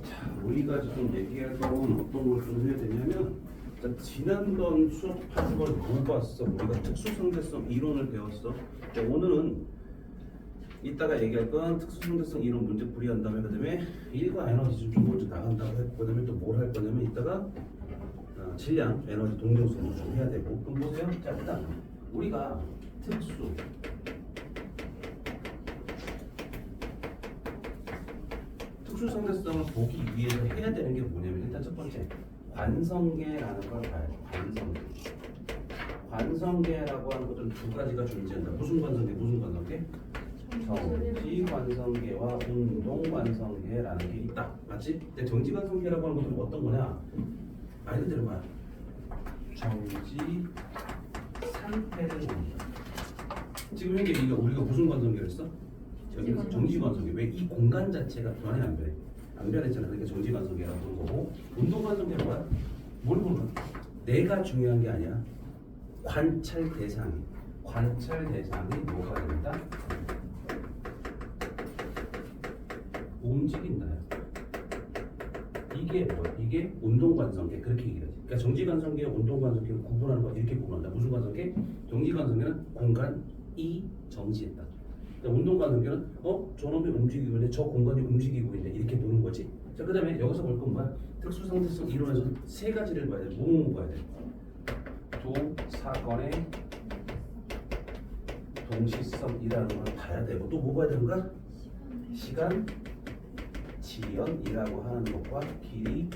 자, 우리가 지금 얘기할 건 어떤 걸 좀 해야 되냐면, 자, 지난번 수업하는 걸 뭐 봤어? 우리가 특수상대성 이론을 배웠어. 자, 오늘은 이따가 얘기할 건 특수상대성 이론 문제 풀이한 다음에 그다음에 일과 에너지 좀 먼저 나간다고 했고, 그다음에 또 뭘 할 거냐면 이따가 질량, 에너지, 동력성을 좀 해야 되고. 그럼 보세요. 자, 일단 우리가 특수상대성을 보기 위해서 해야 되는 게 뭐냐면, 일단 첫 번째 관성계라는 걸 봐야 돼. 관성계라고 하는 것은 두 가지가 존재한다. 무슨 관성계? 정지 관성계와 운동 관성계라는 게 있다. 맞지? 근데 정지 관성계라고 하는 것은 어떤 거냐? 말 그대로 말. 정지 상태를 봅니다. 지금 현재 우리가 무슨 관성계를 했어? 정지 관성계. 왜? 이 공간 자체가 변해 안 변해? 안 변했잖아. 그러니까 정지 관성계라고 하는 거고, 운동 관성계는 뭐야? 뭘 보는 거야? 내가 중요한 게 아니야. 관찰 대상이 뭐가 된다? 움직인다. 이게 뭐야? 이게 운동관성계. 그렇게 얘기하지. 그러니까 정지관성계, 운동관성계를 구분하는 거 이렇게 구분한다. 무슨 관성계? 정지관성계는 공간이 정지했다. 그러니까 운동관성계는 저놈이 움직이고 있는데 저 공간이 움직이고 있는데 이렇게 보는 거지. 자, 그 다음에 여기서 볼 건 뭐야? 특수상대성 이론에서 세 가지를 봐야 돼. 뭐 봐야 돼? 두 사건의 동시성이라는 걸 봐야 되고, 또 뭐 봐야 되는가? 시간 지연이라고 하는 것과 길이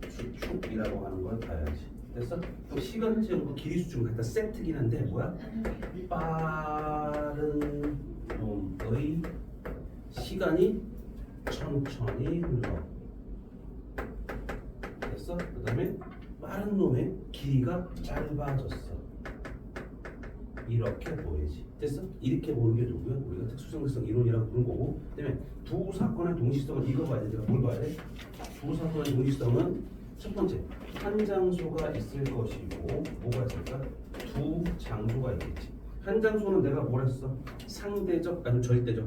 수축이라고 하는 걸 봐야지. 됐어? 또 시간 지연과 길이 수축은 갖다 세트긴 한데 뭐야? 빠른 놈의 시간이 천천히 흘러. 됐어? 그 다음에 빠른 놈의 길이가 짧아졌어. 이렇게 보이지. 됐어? 이렇게 보는 게 누구야? 우리가 특수상대성 이론이라고 부르는 거고. 그다음에 두 사건의 동시성을 이거 봐야 돼. 내가 뭘 봐야 돼? 두 사건의 동시성은 첫 번째 한 장소가 있을 것이고, 뭐가 있을까? 두 장소가 있겠지. 한 장소는 내가 뭘 했어? 상대적 아니면 절대적?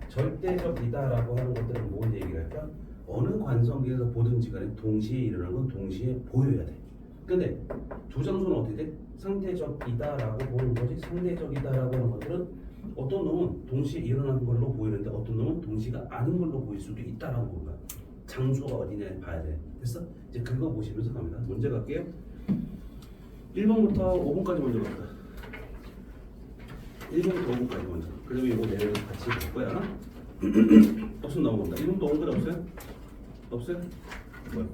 절대적이다라고 하는 것들은 뭔 얘기를 할까? 어느 관성계에서 보든지 간에 동시에 일어나는 건 동시에 보여야 돼. 근데 두 장소는 어떻게 돼? 상대적이다라고 보는 거지. 상대적이다라고 하는 것들은 어떤 놈은 동시에 일어나는 걸로 보이는데 어떤 놈은 동시가 아닌 걸로 보일 수도 있다라고 보는 거야. 장소가 어디냐 봐야 돼. 됐어? 이제 그거 보시면서 갑니다. 문제 갈게요. 1번부터 5번까지 먼저 갑니다. 1번부터 5번까지 먼저. 그리고 이거 내용 같이 볼 거야. 없으면 넘어간다. 1번부터 5번까지 없어요? 없어요? 뭐야?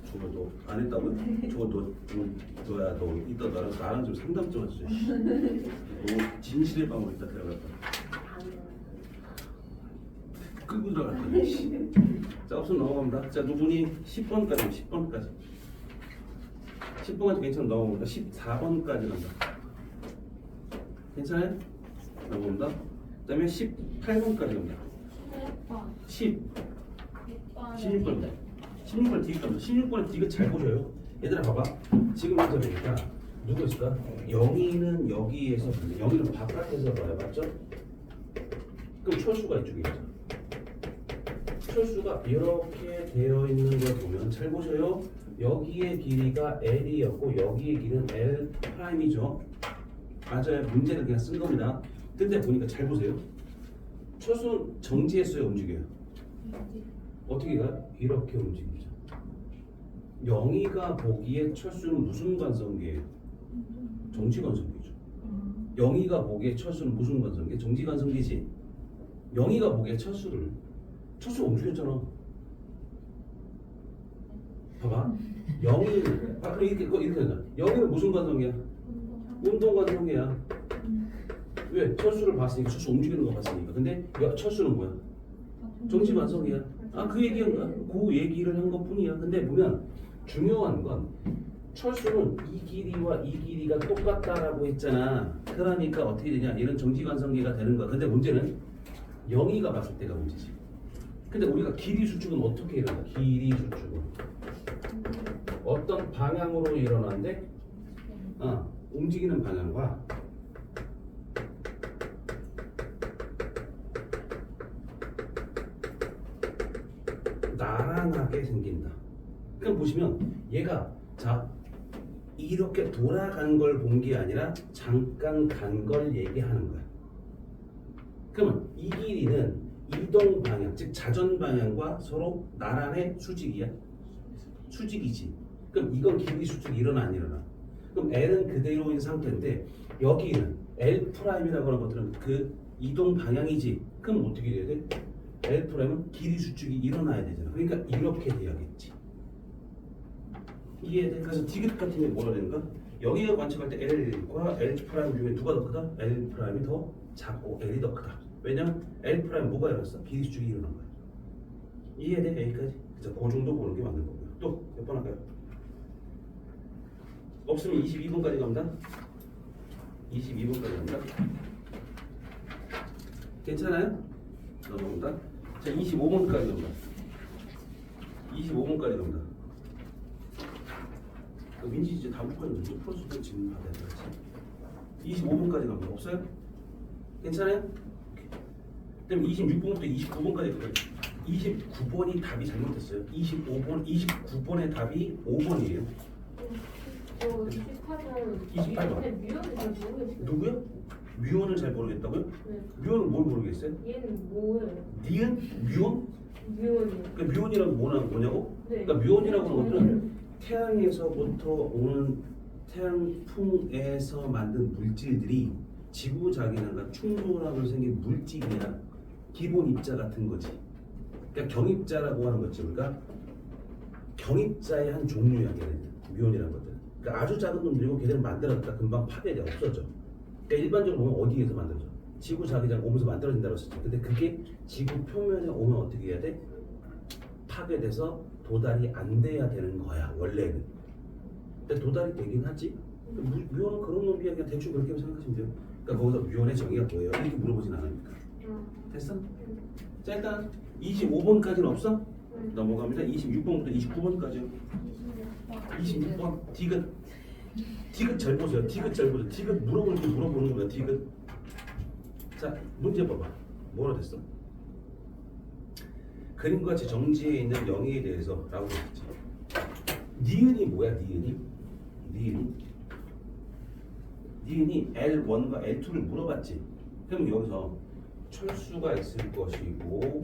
저거 너 안 했다고요? 저거 너야 너 이따 나랑 좀 상담 좀 하지. 너 진실의 방으로 이따 들어갔다. 끌고 들어갈 거야. 자, 없으면 넘어갑니다. 자, 누구니 10번까지. 10번까지 괜찮아. 넘어갑니다. 14번까지 간다. 괜찮아요? 넘어갑니다. 그 다음에 18번까지 갑니다. 16번입니다. 16번 뒤에 갑니다. 16번에 뒤가 잘 보셔요. 얘들아 봐봐. 지금 현재 보니까 누구 있을까? 영희는 여기에서, 영희는 바깥에서 봐요. 맞죠? 그럼 철수가 이쪽에 있죠. 철수가 이렇게 되어 있는 걸 보면 잘 보셔요. 여기의 길이가 L이었고 여기의 길이는 L 프라임이죠. 맞아요. 문제를 그냥 쓴 겁니다. 근데 보니까 잘 보세요. 철수는 정지했어요, 움직여요? 어떻게 가요? 이렇게 움직이죠. 영희가 보기에 철수는 무슨 관성계예요? 정지 관성계죠. 영희가 보기에 철수는 무슨 관성계? 정지 관성계지. 영희가 보기에 철수가 움직였잖아. 봐봐. 영희는 그럼 이렇게 된다. 영희는 무슨 관성계야? 운동 관성계야. 왜? 철수를 봤으니까, 철수 움직이는 거 봤으니까. 근데 철수는 뭐야? 정지 관성계야. 그 얘기를 한 것뿐이야. 근데 보면 중요한 건 철수는 이 길이와 이 길이가 똑같다라고 했잖아. 그러니까 어떻게 되냐? 이런 정지 관성계가 되는 거야. 근데 문제는 영희가 봤을 때가 문제지. 근데 우리가 길이 수축은 어떻게 일어나? 길이 수축은 어떤 방향으로 일어나는데 움직이는 방향과 나란하게 생긴다. 그럼 보시면 얘가 자 이렇게 돌아간 걸 본 게 아니라 잠깐 간 걸 얘기하는 거야. 그러면 이 길이는 이동 방향, 즉 자전 방향과 서로 나란의 수직이야. 수직이지. 그럼 이건 길이 수직이 일어나 안 일어나? 그럼 L은 그대로인 상태인데 여기는 L'이라고 하는 것들은 그 이동 방향이지. 그럼 어떻게 돼야 돼? L'은 길이 수직이 일어나야 되잖아. 그러니까 이렇게 돼야겠지. 이해돼? 그래서 디귿 같은 게 뭐라 되는가? 여기가 관측할 때 L과 L' 중에 누가 더 크다? L'이 더 작고 L이 더 크다. 왜냐면 L' 뭐가 일어났어? 길이 수직이 일어난 거야. 이해돼? 여기까지? 그래서 그 정도 보는 게 맞는 거고요. 또 몇 번 할까요? 없으면 22번까지 갑니다. 22번까지 갑니다. 괜찮아요? 넘어갑니다. 자, 25번까지 갑니다. 25번까지 갑니다. 민지 이제 다음 번까지 못 풀었으면 지금 받아야 되겠지. 25번까지 갑니다. 없어요? 괜찮아요? 그럼 26번부터 29번까지 가요. 29번이 답이 잘못됐어요. 29번의 답이 5번이에요. 28번. 28번. 근데 뮤언을 잘 모르겠어요. 누구요? 뮤온을 잘 모르겠다고요? 네. 뮤온은 뭘 모르겠어요? 얘는 뭐예요? 니은? 뮤온? 뮤언이요. 그러니까 뮤온이라고 뭐냐고? 네. 그러니까 뮤온이라고 하는 것들은 태양에서부터 오는 태양풍에서 만든 물질들이 지구자기장과 충돌하면서 생긴 물질이야. 기본 입자 같은 거지. 그러니까 경입자라고 하는 거지. 그러니까 경입자의 한 종류야, 걔는 뮤온이라는 것들. 그러니까 아주 작은 놈들이고 걔들은 만들었다 금방 파괴돼 없어져. 그러니까 일반적으로 보면 어디에서 만들어져? 지구자기장 오면서 만들어진다고 했었지. 근데 그게 지구 표면에 오면 어떻게 해야 돼? 파괴돼서 도달이 안 돼야 되는 거야 원래는. 근데 도달이 되긴 하지. 뮤온은 그런 놈이야. 그냥 대충 그렇게 생각하시면 돼요. 그러니까 거기서 뮤온의 정의가 뭐예요? 이렇게 물어보진 않으니까. 됐어? 자 일단 25번까지는 없어? 넘어갑니다. 26번부터 29번까지요. 26번 디귿 잘 보세요. 디귿 잘 보세요. 디귿 물어보는 거야. 디귿. 자 문제 봐봐. 뭐라 됐어? 그림과 같이 정지에 있는 영의에 대해서 라고 했지. 니은이 뭐야? 니은이 L1과 L2를 물어봤지. 그럼 여기서 철수가 있을 것이고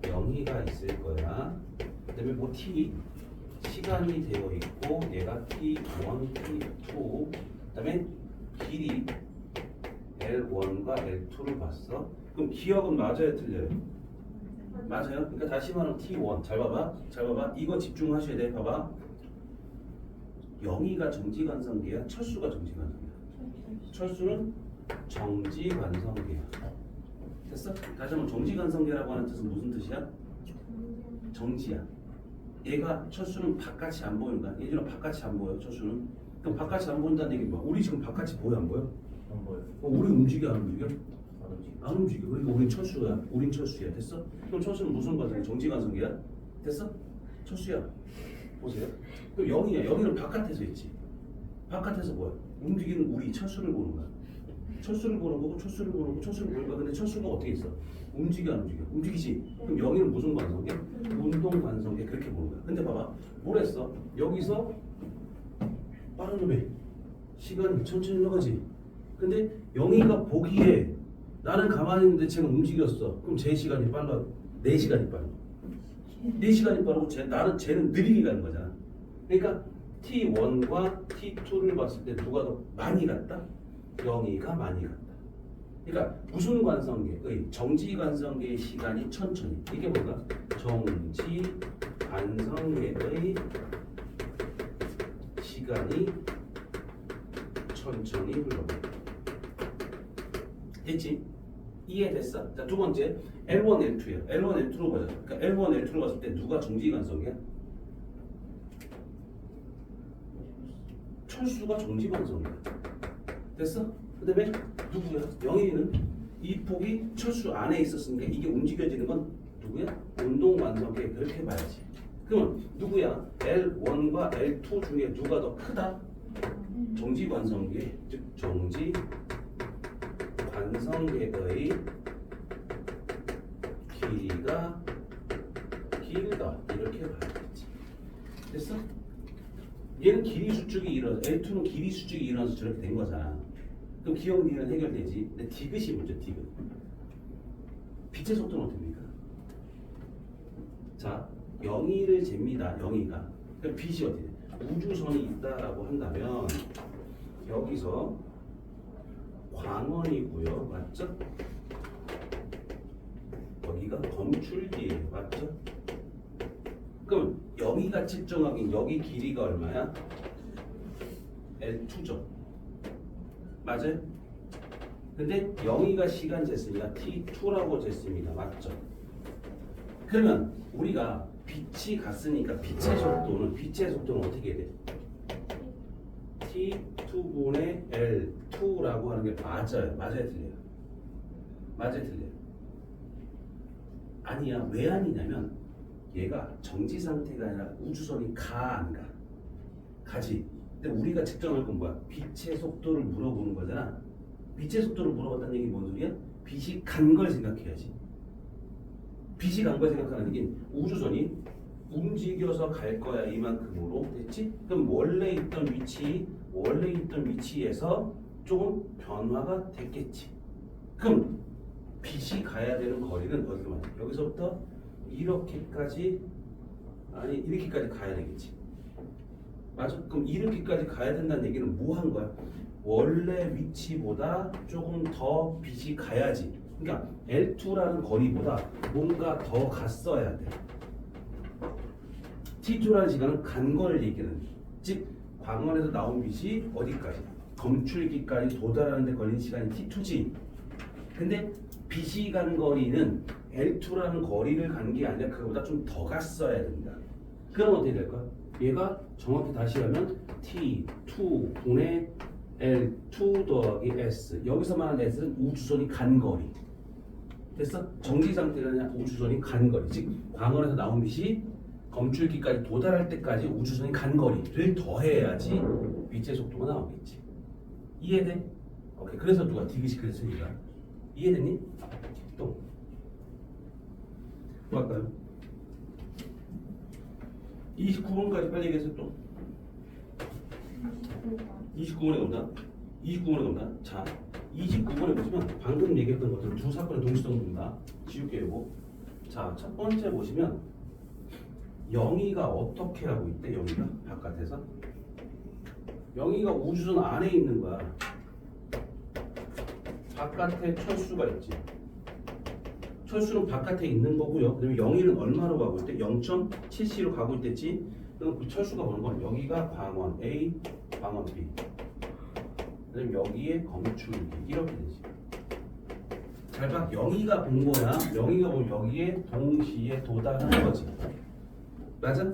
영의가 있을 거야. 그다음에 뭐 T 시간이 되어 있고 얘가 T1, T2 그다음에 길이 L1과 L2를 봤어. 그럼 기억은 맞아요, 틀려요? 맞아요. 그러니까 다시 말하면 T1 잘 봐봐. 이거 집중하셔야 돼. 봐봐. 영의가 정지관성계야. 철수가 정지관성계야. 철수는 정지관성계야. 됐어? 다시 한번 정지관성계라고 하는 뜻은 무슨 뜻이야? 정지야. 얘가 철수는 바깥이 안 보이는 거야. 얘들은 바깥이 안 보여. 철수는. 그럼 바깥이 안 보인다는 얘기는 뭐야? 우리 지금 바깥이 보여 안 보여? 안 보여요. 우리 움직여 안 움직여? 안 움직여. 안 움직여. 그러니까 우린 철수야. 우린 철수야. 됐어? 그럼 철수는 무슨 관성이야? 정지관성계야? 됐어? 철수야. 보세요. 그럼 영이야. 영이는 바깥에서 있지. 바깥에서 뭐야? 움직이는 우리 철수를 보는 거야. 철수를 보는 거고 철수를 보는 거고 철수를 보는 거야. 근데 철수가 어떻게 있어? 움직여 안 움직여? 움직이지. 그럼 영이는 무슨 관성계? 운동 관성계. 그렇게 보는 거야. 근데 봐봐. 뭘 했어? 여기서 빠른 놈에 시간이 천천히 흘러가지. 근데 영희가 보기에 나는 가만히 있는데 쟤는 움직였어. 그럼 제 시간이 빨라. 내 시간이 빨라. 내 시간이 빠르고 쟤는 느리게 가는 거잖아. 그러니까 T1과 T2를 봤을 때 누가 더 많이 갔다? 영희가 많이 갔다. 그러니까 무슨 관성계의 정지 관성계의 시간이 천천히. 이게 뭔가 정지 관성계의 시간이 천천히 흘러가. 됐지? 이해됐어? 자, 두 번째 L1, L2야. L1, L2로 보자. 그러니까 L1, L2로 봤을 때 누가 정지관성이야? 철수가 정지관성이야. 됐어? 그 다음에 누구야? 영희는 이 폭이 철수 안에 있었으니까 이게 움직여지는 건 누구야? 운동관성계. 그렇게 봐야지. 그러면 누구야? L1과 L2 중에 누가 더 크다? 정지관성계, 즉 정지관성계의 길이가 길다 이렇게 봐야겠지. 됐어? 얘는 길이 수축이 일어나 L2는 길이 수축이 일어나서 저렇게 된 거잖아. 그럼 기억 D는 해결되지. 근데 디귿이 문제. 디귿. 빛의 속도는 어떻게 됩니까? 자, 영희를 잽니다. 영희가. 그럼 빛이 어떻게 돼? 우주선이 있다라고 한다면 여기서 광원이고요. 맞죠? 여기가 검출기예요. 맞죠? 그럼 여기가 측정하긴 여기 길이가 얼마야? L2죠. 맞아요? 근데 영희가 시간 쟀습니다. T2라고 쟀습니다. 맞죠? 그러면 우리가 빛이 갔으니까 빛의 속도는 어떻게 돼? T2분의 L2라고 하는 게 맞아요. 맞아요? 틀려요? 맞아요? 틀려요? 아니야. 왜 아니냐면 얘가 정지 상태가 아니라 우주선이 가 안 가? 가지. 근데 우리가 측정할 건 뭐야? 빛의 속도를 물어보는 거잖아. 빛의 속도를 물어봤다는 얘기 뭔 소리야? 빛이 간 걸 생각해야지. 빛이 간 걸 생각하는 얘기는 우주선이 움직여서 갈 거야 이만큼으로. 됐지? 그럼 원래 있던 위치에서 조금 변화가 됐겠지. 그럼 빛이 가야 되는 거리는 어디로 맞아? 여기서부터 이렇게까지 이렇게까지 가야 되겠지. 맞아? 그럼 이렇게까지 가야 된다는 얘기는 뭐 한 거야? 원래 위치보다 조금 더 빛이 가야지. 그러니까 L2라는 거리보다 뭔가 더 갔어야 돼. T2라는 시간은 간 걸 얘기하는. 즉 광원에서 나온 빛이 어디까지? 검출기까지 도달하는 데 걸린 시간이 T2지. 근데 빛이 간 거리는 L2라는 거리를 간 게 아니라 그거보다 좀 더 갔어야 된다. 그럼 어떻게 될까? 얘가 정확히 다시 하면 T2분의 L2 더하기 S. 여기서 말하는 S는 우주선이 간 거리. 됐어? 정지 상태가 아니라 우주선이 간 거리. 즉 광원에서 나온 빛이 검출기까지 도달할 때까지 우주선이 간 거리를 더해야지 빛의 속도가 나오겠지. 이해돼? 오케이. 그래서 누가 디귿이 그랬으니까. 이해됐니? 또 할까요? 29번까지 빨리 얘기해서 또 29번에 온다. 29번에 온다. 자, 29번에 보시면 방금 얘기했던 것들 두 사건의 동시성분다. 지울게요. 이거. 자, 첫 번째 보시면 영희가 어떻게 하고 있대? 영희가 바깥에서 영희가 우주선 안에 있는 거야. 바깥에 철수가 있지. 철수는 바깥에 있는 거고요. 그다음에 영희는 얼마로 가고 있대? 0.7c로 가고 있댔지. 그럼 그 철수가 보는 건 여기가 광원 A, 광원 B. 그다음에 여기에 검출기 이렇게 되지. 잘 봐. 영희가 본 거야. 영희가 보면 여기에 동시에 도달하는 거지. 맞아?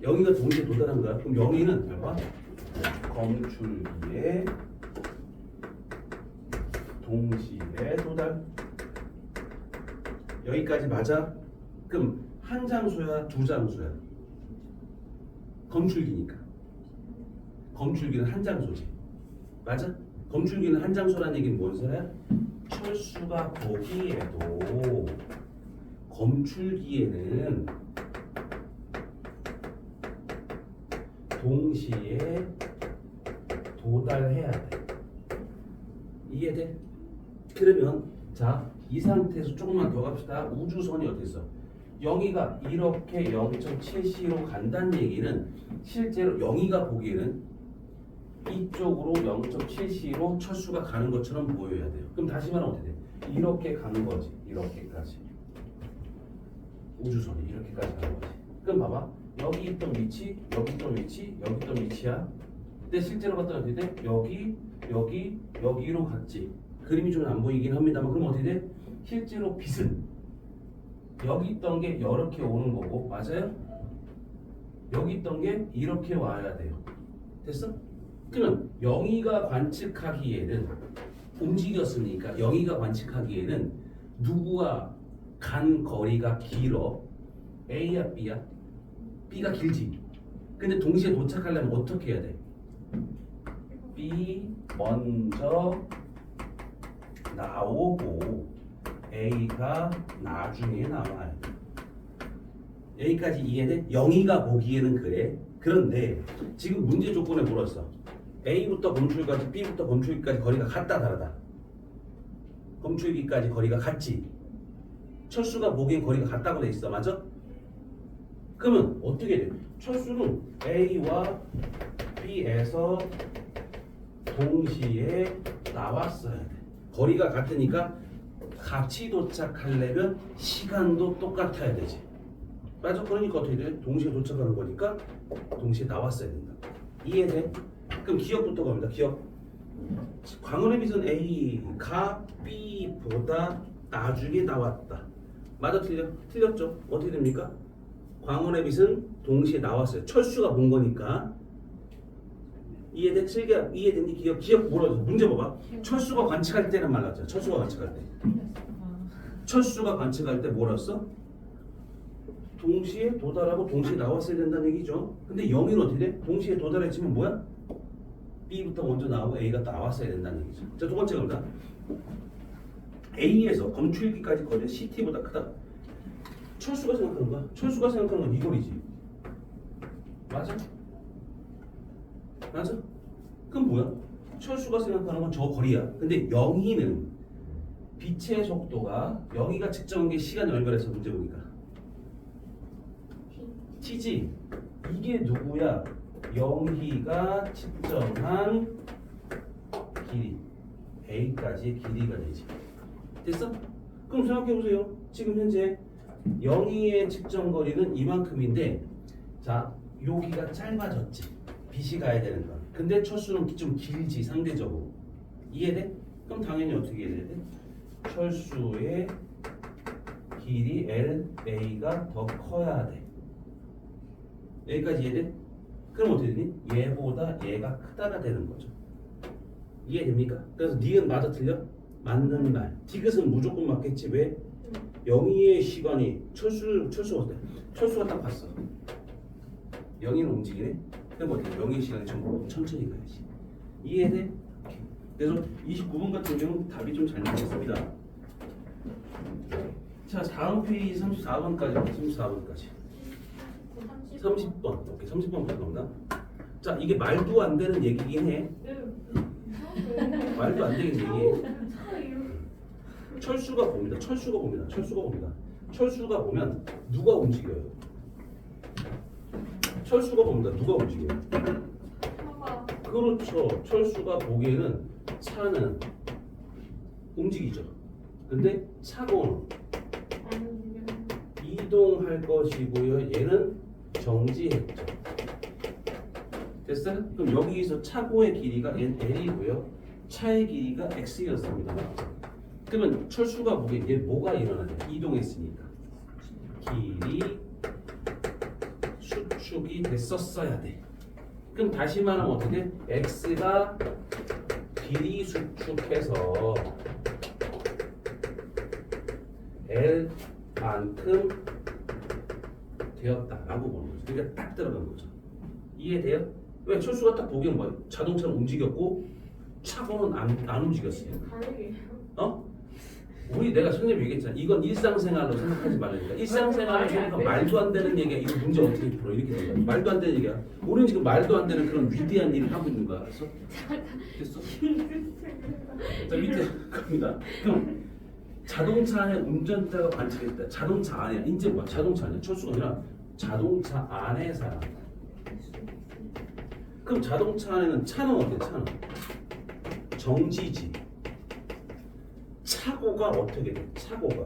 영희가 동시에 도달한 거야. 그럼 영희는 잘 봐. 검출기에 동시에 도달. 여기까지 맞아? 그럼 한 장소야, 두 장소야? 검출기니까. 검출기는 한 장소지. 맞아? 검출기는 한 장소라는 얘기는 뭔 소리야? 철수가 거기에도 검출기에는 동시에 도달해야 돼. 이해돼? 그러면 자, 이 상태에서 조금만 더 갑시다. 우주선이 어땠어? 영희가 이렇게 0.7c로 간다는 얘기는 실제로 영희가 보기에는 이쪽으로 0.7c로 철수가 가는 것처럼 보여야 돼요. 그럼 다시 말하면 어떻게 돼? 이렇게 가는 거지. 이렇게까지. 우주선이 이렇게까지 가는 거지. 그럼 봐봐. 여기 있던 위치, 여기 있던 위치, 여기 있던 위치야. 근데 실제로 봤더니 어떻게 돼? 여기로 갔지. 그림이 좀 안 보이긴 합니다만 그럼 어떻게 돼? 실제로 빛은 여기 있던 게 이렇게 오는 거고 맞아요? 여기 있던 게 이렇게 와야 돼요. 됐어? 그러면 영희가 관측하기에는 움직였으니까 영희가 관측하기에는 누구와 간 거리가 길어? A야 B야? B가 길지. 근데 동시에 도착하려면 어떻게 해야 돼? B 먼저 나오고 A가 나중에 나와야 돼. 여기까지 이해돼? 영희가 보기에는 그래. 그런데 지금 문제 조건에 물었어. A부터 검출까지 B부터 검출기까지 거리가 같다 다르다. 검출기까지 거리가 같지. 철수가 보기엔 거리가 같다고 돼 있어. 맞아? 그러면 어떻게 돼? 철수는 A와 B에서 동시에 나왔어야 돼. 거리가 같으니까 같이 도착하려면 시간도 똑같아야 되지. 맞아? 그러니까 어떻게 돼? 동시에 도착하는 거니까 동시에 나왔어야 된다. 이해돼? 그럼 기억부터 갑니다. 기억. 광원의 빛은 A가 B보다 나중에 나왔다. 맞아? 틀려? 틀렸죠? 어떻게 됩니까? 광원의 빛은 동시에 나왔어요. 철수가 본 거니까. 이해돼? 슬기야 이해됐니? 기억 뭐라고? 문제 봐봐. 철수가 관측할 때는 말랐죠. 철수가 관측할 때. 철수가 관측할 때 뭐라 써? 동시에 도달하고 동시에 나왔어야 된다는 얘기죠. 근데 영희는 어떻게 돼? 동시에 도달했지만 뭐야? B부터 먼저 나오고 A가 나왔어야 된다는 얘기죠. 자, 두 번째 갑니다. A에서 검출기까지 거리는 CT보다 크다. 철수가 생각하는 거야? 철수가 생각하는 건 이 거리지. 맞아? 맞아? 그럼 뭐야? 철수가 생각하는 건 저 거리야. 근데 영희는 빛의 속도가 영희가 측정한 게 시간이 얼마라서 문제 보니까 t지. 이게 누구야? 영희가 측정한 길이 A까지의 길이가 되지. 됐어? 그럼 생각해보세요. 지금 현재 영희의 측정 거리는 이만큼인데 자 여기가 짧아졌지. 빛이 가야 되는 거. 근데 철수는 좀 길지 상대적으로. 이해돼? 그럼 당연히 어떻게 해야 돼? 철수의 길이 LA가 더 커야 돼. 여기까지 이해돼? 그럼 어떻게 되니? 얘보다 얘가 크다가 되는 거죠. 이해됩니까? 그래서 니은 맞아 틀려? 맞는 말. 디귿은 무조건 맞겠지. 왜? 영희의 시간이 철수가 딱 봤어. 영희는 움직이네. 그럼 어떻게? 영희의 시간이 좀 천천히 가야지. 이해돼? 오케이. 그래서 29번 같은 경우는 답이 좀 잘 나왔습니다. 자, 다음 페이지 34번까지. 30번. 오케이, 30번 보겠습니다. 자, 이게 말도 안 되는 얘기긴 해. 말도 안 되는 얘기해. 철수가 봅니다. 철수가 보면 누가 움직여요? 철수가 봅니다. 누가 움직여요? 그렇죠. 철수가 보기에는 차는 움직이죠. 근데 차고는 이동할 것이고요. 얘는 정지했죠. 됐어요? 그럼 여기서 차고의 길이가 L이고요. 차의 길이가 X였습니다. 그러면 철수가 보기에 얘 뭐가 일어나냐? 이동했으니까 길이 수축이 됐었어야 돼. 그럼 다시 말하면 어떻게 돼? X가 길이 수축해서 L만큼 되었다라고 보는 거죠. 그러니까 딱 들어간 거죠. 이해돼요? 왜? 철수가 딱 보기엔 뭐 자동차는 움직였고 차고는 안 움직였어요. 어? 내가 선생님 얘기했잖아. 이건 일상생활로 생각하지 말라니까. 일상생활로 생각하면 말도 안 되는 얘기야. 이거 문제 어떻게 풀어? 이렇게 된 거야. 말도 안 되는 얘기야. 우리는 지금 말도 안 되는 그런 위대한 일을 하고 있는 거야. 알았어? 됐어? 자, 밑에 갑니다. 그럼 자동차 안에 운전자가 관측했다. 자동차 안에 이제 뭐야? 자동차 안에 철수가 아니라 자동차 안에 사람. 그럼 자동차 안에는 차는 어때? 차는 정지지. 차고가 어떻게 돼? 차고가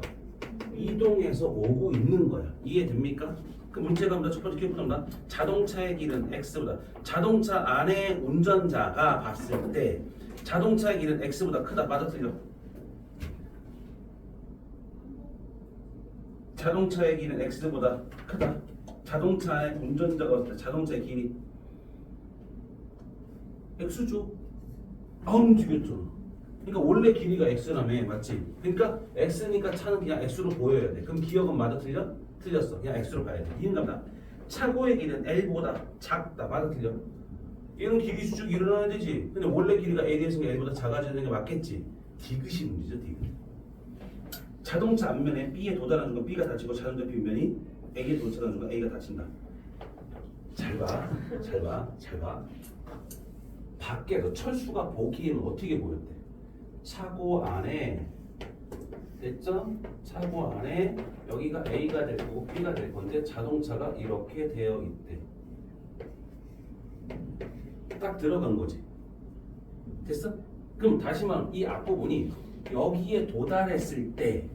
이동해서 오고 있는 거야. 이해됩니까? 그 문제가 뭐다? 첫 번째 기억부터입니다. 자동차의 길은 X보다 자동차 안에 운전자가 봤을 때 자동차의 길은 X보다 크다. 맞아 틀려? 자동차의 길은 X보다 크다. 자동차 안에 운전자가 봤을 때 자동차의 길이 X죠. 안 움직였잖아. 그러니까 원래 길이가 X라며. 맞지? 그러니까 X니까 차는 그냥 X로 보여야 돼. 그럼 기억은 맞아 틀려? 틀렸어. 그냥 X로 가야 돼. 이해갑니다. 차고의 길은 L보다 작다. 맞아 틀려? 얘는 길이 수축이 일어나야 되지. 근데 원래 길이가 L이었으니까 L보다 작아지는 게 맞겠지. 디귿이 문제죠. 디귿. 자동차 앞면에 B에 도달하는 건 B가 닫히고 자동차 뒷면이 A에 도착하는 순간 A가 닫힌다. 잘 봐. 밖에서 철수가 보기에는 어떻게 보였대? 차고 안에 됐죠? 차고 안에 여기가 A가 될 거고 B가 될 건데 자동차가 이렇게 되어 있대. 딱 들어간 거지. 됐어? 그럼 다시 말하면 이 앞부분이 여기에 도달했을 때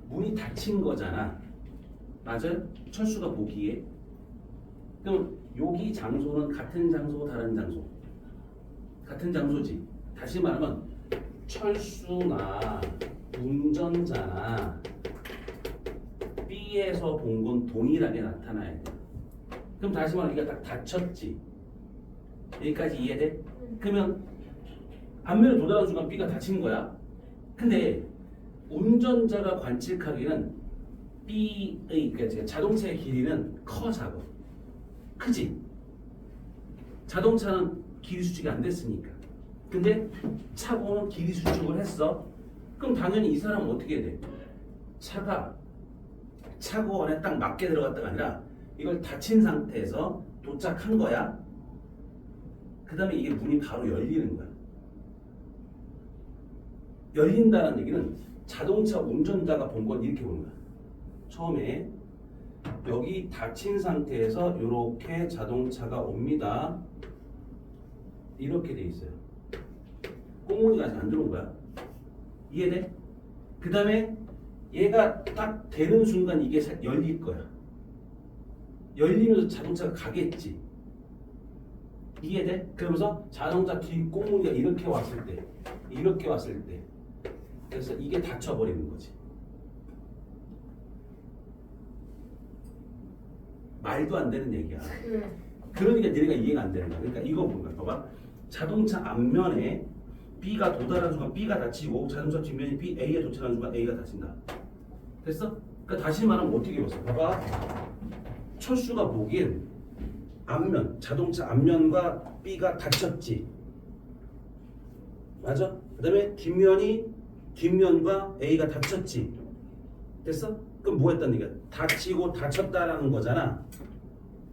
문이 닫힌 거잖아. 맞아요? 철수가 보기에. 그럼 여기 장소는 같은 장소, 다른 장소? 같은 장소지. 다시 말하면 철수나 운전자나 B에서 본 건 동일하게 나타나야 돼. 그럼 다시 말하면 이게 딱 닫혔지. 여기까지 이해돼? 그러면 앞면에 도달하는 순간 B가 닫힌 거야. 근데 운전자가 관측하기는 B의 그러니까 자동차의 길이는 커 작아. 크지? 자동차는 길이 수축이 안 됐으니까. 근데 차고는 길이 수축을 했어. 그럼 당연히 이 사람은 어떻게 돼? 차가 차고 안에 딱 맞게 들어갔다가 아니라 이걸 닫힌 상태에서 도착한 거야. 그 다음에 이게 문이 바로 열리는 거야. 열린다는 얘기는 자동차 운전자가 본 건 이렇게 보는 거야. 처음에 여기 닫힌 상태에서 이렇게 자동차가 옵니다. 이렇게 돼 있어요. 꽁무니가 아직 안 들어온 거야. 이해돼? 그 다음에 얘가 딱 되는 순간 이게 열릴 거야. 열리면서 자동차가 가겠지. 이해돼? 그러면서 자동차 뒤 꽁무니가 이렇게 왔을 때 그래서 이게 닫혀버리는 거지. 말도 안 되는 얘기야. 그러니까 너희가 이해가 안 되는 거야. 그러니까 이거 보는 거야. 봐봐. 자동차 앞면에 B가 도달하는 순간 B가 닫히고 자동차 뒷면이 A에 도착하는 순간 A가 닫힌다. 됐어? 그러니까 다시 말하면 어떻게 봤어? 봐봐. 철수가 보기엔 앞면, 자동차 앞면과 B가 닫혔지. 맞아? 그 다음에 뒷면과 A가 닫혔지. 됐어? 그럼 뭐 했다는 얘기야? 닫히고 닫혔다라는 거잖아.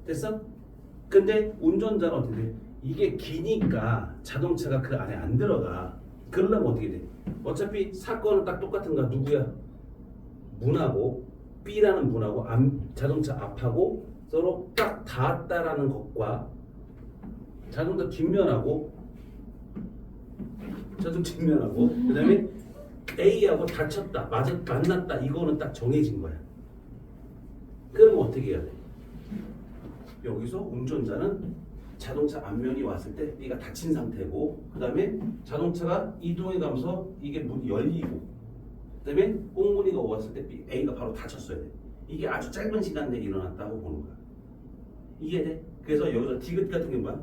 됐어? 근데 운전자는 어떻게 돼? 이게 기니까 자동차가 그 안에 안 들어가. 그러려면 어떻게 돼? 어차피 사건은 딱 똑같은 거야. 누구야? 문하고 B라는 문하고 자동차 앞하고 서로 딱 닿았다라는 것과 자동차 뒷면하고 그 다음에 A하고 닫혔다, 만났다, 이거는 딱 정해진 거야. 그러면 어떻게 해야 돼? 여기서 운전자는 자동차 앞면이 왔을 때 B가 닫힌 상태고, 그 다음에 자동차가 이동해 가면서 이게 문이 열리고, 그 다음에 꽁무니가 왔을 때 A가 바로 닫혔어야 돼. 이게 아주 짧은 시간 내에 일어났다고 보는 거야. 이해돼? 그래서 여기서 디귿 같은 게 뭐야?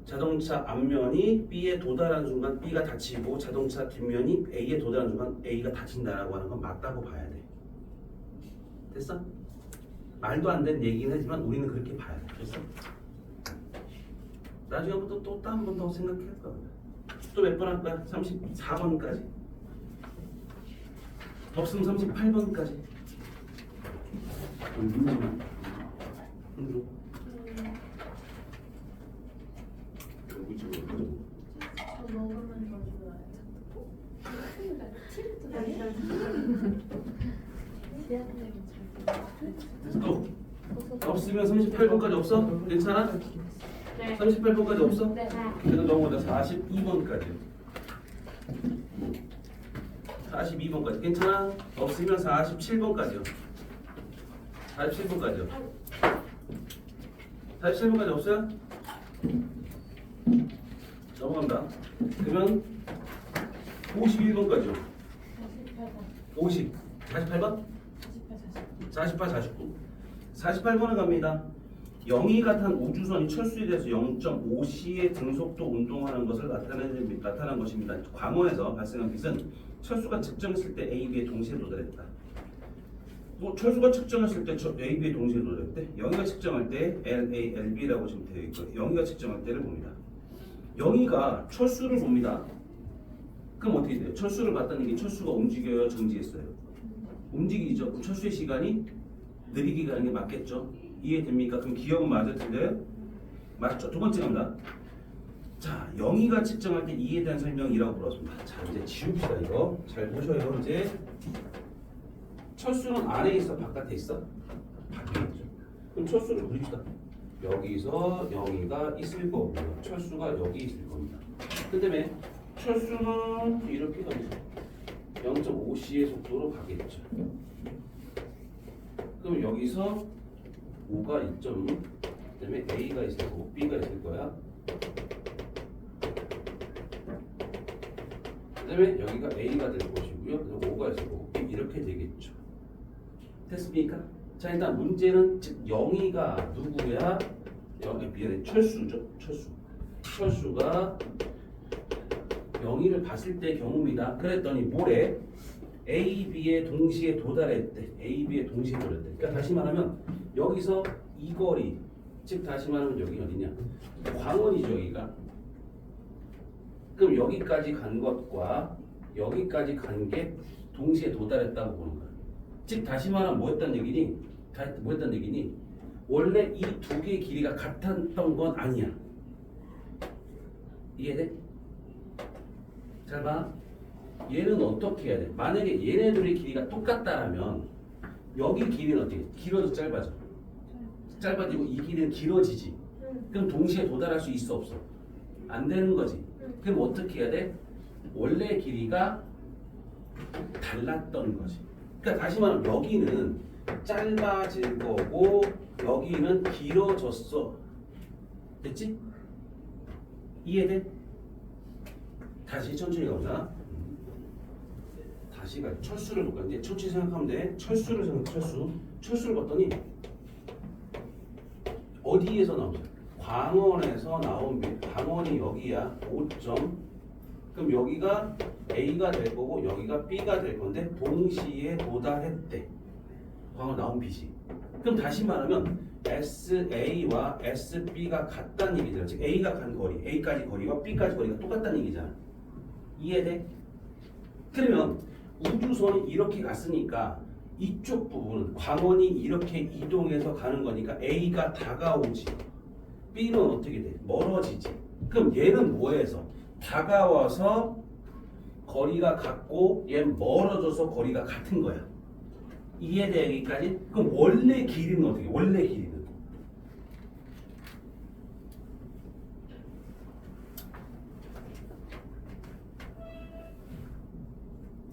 자동차 앞면이 B에 도달하는 순간 B가 닫히고 자동차 뒷면이 A에 도달하는 순간 A가 닫힌다라고 하는 건 맞다고 봐야 돼. 됐어? 말도 안 되는 얘기긴 하지만 우리는 그렇게 봐야 돼. 됐어? 나중에부터 또 한 번 더 생각할 거야. 또 몇 번 할 거야? 34번까지. 없으면 38번까지. 저 먹으면 더 좋아요. 또 없으면 38번까지 없어? 괜찮아? 네. 38번까지 없어? 네. 그래도 넘어가다 42번까지. 42번까지 괜찮아? 없으면 47번까지요. 47번까지요. 47번까지 없어요? 넘어간다. 그러면 51번까지요. 50. 48번? 48, 49. 48번에 갑니다. 0이 같은 우주선이 철수에 대해서 0.5c의 등속도 운동하는 것을 나타난 것입니다. 광어에서 발생한 빛은 철수가 측정했을 때 A, B에 동시에 도달했다. 뭐 철수가 측정했을 때 A, B에 동시에 도달했대. 0이가 측정할 때 L, A, L, B라고 지금 되어 있고 0이가 측정할 때를 봅니다. 0이가 철수를 봅니다. 그럼 어떻게 돼요? 철수를 봤다는 게 철수가 움직여요, 정지했어요? 움직이죠. 그럼 철수의 시간이 느리게 가는 게 맞겠죠? 이해됩니까? 그럼 기억은 맞을 텐데 맞죠? 두 번째 갑니다. 자, 영희가 측정할 때 이에 대한 설명이라고 불렀습니다. 자, 이제 지웁시다 이거. 잘 보셔요. 이제 철수는 안에 있어, 바깥에 있어? 밖에 있죠. 그럼 철수를 그립시다. 여기서 영희가 있을 거고요. 철수가 여기 있을 겁니다. 그 다음에 철수는 이렇게 가겠죠. 0.5c의 속도로 가겠죠. 그럼 여기서 5가 2.6, 그 다음에 A가 있을 거고 B가 있을 거야. 그 다음에 여기가 A가 될 것이고요. 그다음에 5가 있을 거고 이렇게 되겠죠. 됐습니까? 자, 일단 문제는 즉 영희가 누구야? 미안해, 철수죠. 철수가 영희를 봤을 때 경우입니다. 그랬더니 뭐래? A, B에 동시에 도달했대. A, B에 동시에 도달했대. 그러니까 다시 말하면 여기서 이 거리, 즉 다시 말하면 여기 어디냐? 광원이죠, 여기가. 그럼 여기까지 간 것과 여기까지 간 게 동시에 도달했다고 보는 거야. 즉 다시 말하면 뭐였단 얘기니? 원래 이 두 개의 길이가 같았던 건 아니야. 이해돼? 잘 봐. 얘는 어떻게 해야 돼? 만약에 얘네들의 길이가 똑같다라면 여기 길이는 어떻게? 길어져 짧아져? 짧아지고 이 길이는 길어지지. 그럼 동시에 도달할 수 있어 없어? 안 되는 거지. 그럼 어떻게 해야 돼? 원래 길이가 달랐던 거지. 그러니까 다시 말하면 여기는 짧아질 거고 여기는 길어졌어. 됐지? 이해돼? 다시 천천히 가보자. 다시 가. 철수를 볼까? 이제 천천히 생각하면 돼. 철수를 봤더니 어디에서 나오죠? 광원에서 나온 광원이 여기야. 5점. 그럼 여기가 A가 될 거고 여기가 B가 될 건데 동시에 도달했대. 광원 나온 빛이. 그럼 다시 말하면 SA와 SB가 같다는 얘기잖아. 즉 A가 간 거리, A까지 거리와 B까지 거리가 똑같다는 얘기잖아. 이해돼? 그러면 우주선이 이렇게 갔으니까 이쪽 부분은 광원이 이렇게 이동해서 가는 거니까 A가 다가오지. B는 어떻게 돼? 멀어지지. 그럼 얘는 뭐해서? 다가와서 거리가 같고 얘는 멀어져서 거리가 같은 거야. 이해돼 여기까지? 그럼 원래 길이는 어떻게? 원래 길이는